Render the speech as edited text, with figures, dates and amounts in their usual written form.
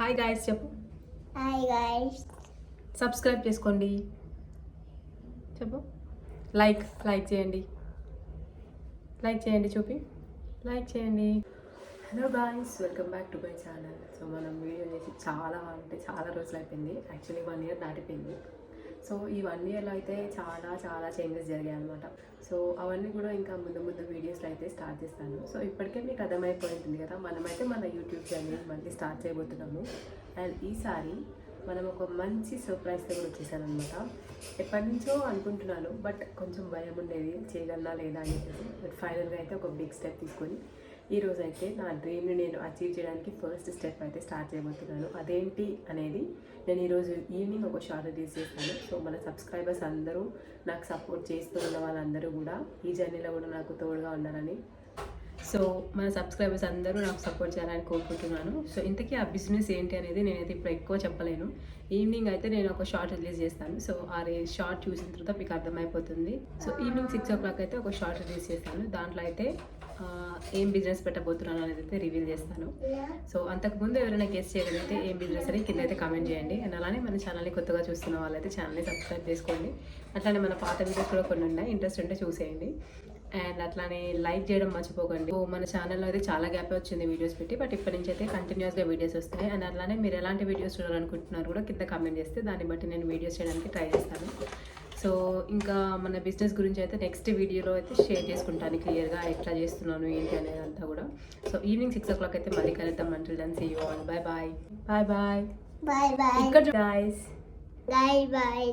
Hi guys చెప్పు. Hi guys. Subscribe చేసుకోండి. చెప్పు. లైక్ చేయండి. చూపి లైక్ చేయండి. Hello guys, welcome back to my channel. So మనం వీడియో చేసి చాలా రోజులు అయిపోయింది. యాక్చువల్లీ 1 year దాటిపోయింది. సో ఈ 1 yearలో అయితే చాలా చేంజెస్ జరిగాయి అనమాట. సో అవన్నీ కూడా ఇంకా ముందు వీడియోస్లో అయితే స్టార్ట్ చేస్తాను. సో ఇప్పటికే మీకు అర్థమైపోయింది కదా, మనమైతే మన యూట్యూబ్ ఛానల్ మళ్ళీ స్టార్ట్ చేయబోతున్నాము. అండ్ ఈసారి మనం ఒక మంచి సర్ప్రైజ్తో కూడా వచ్చేసాను అనమాట. ఎప్పటి నుంచో అనుకుంటున్నాను, బట్ కొంచెం భయం ఉండేది చేయగలనా లేదా అని చెప్పేసి. బట్ ఫైనల్గా అయితే ఒక బిగ్ స్టెప్ తీసుకొని ఈరోజు అయితే నా డ్రీమ్ని నేను అచీవ్ చేయడానికి ఫస్ట్ స్టెప్ అయితే స్టార్ట్ చేయబోతున్నాను. అదేంటి అనేది నేను ఈరోజు ఈవినింగ్ ఒక షార్ట్ రిలీజ్ చేస్తాను. సో మన సబ్స్క్రైబర్స్ అందరూ నాకు సపోర్ట్ చేస్తూ ఉన్న వాళ్ళందరూ కూడా ఈ జర్నీలో కూడా నాకు తోడుగా ఉన్నారని, సో మన సబ్స్క్రైబర్స్ అందరూ నాకు సపోర్ట్ చేయాలని కోరుకుంటున్నాను. సో ఇంతకీ ఆ బిజినెస్ ఏంటి అనేది నేనైతే ఇప్పుడు ఎక్కువ చెప్పలేను. ఈవినింగ్ అయితే నేను ఒక షార్ట్ రిలీజ్ చేస్తాను. సో ఆ షార్ట్ చూసిన తర్వాత మీకు అర్థమైపోతుంది. సో ఈవినింగ్ 6 o'clock అయితే ఒక షార్ట్ రిలీజ్ చేస్తాను. దాంట్లో అయితే ఏం బిజినెస్ పెట్టబోతున్నాను అనేది అయితే రివీల్ చేస్తాను. సో అంతకుముందు ఎవరైనా గెస్ చేయగలిగితే ఏం బిజినెస్ అని కింద అయితే కామెంట్ చేయండి. అండ్ అలానే మన ఛానల్ని కొత్తగా చూస్తున్న వాళ్ళైతే ఛానల్ని సబ్స్క్రైబ్ చేసుకోండి. అట్లానే మన పాత వీడియోస్ కూడా కొన్ని ఉన్నాయి, ఇంట్రెస్ట్ ఉంటే చూసేయండి. అండ్ అట్లానే లైక్ చేయడం మర్చిపోకండి. సో మన ఛానల్లో అయితే చాలా గ్యాప్ వచ్చింది వీడియోస్ పెట్టి, బట్ ఇప్పటి నుంచి అయితే కంటిన్యూస్గా వీడియోస్ వస్తాయి. అండ్ అట్లానే మీరు ఎలాంటి వీడియోస్ చూడాలనుకుంటున్నారు కూడా కింద కామెంట్ చేస్తే దాన్ని బట్టి నేను వీడియోస్ చేయడానికి ట్రై చేస్తాను. సో ఇంకా మన బిజినెస్ గురించి అయితే నెక్స్ట్ వీడియోలో అయితే షేర్ చేసుకుంటాను క్లియర్గా, ఎట్లా చేస్తున్నాను ఏంటి అనేది అంతా కూడా. సో ఈవినింగ్ 6 o'clock అయితే మళ్ళీ కలుద్దాం. Until then see you all. Bye bye. Bye bye. ఇక్కడ గాయ్స్. Bye bye.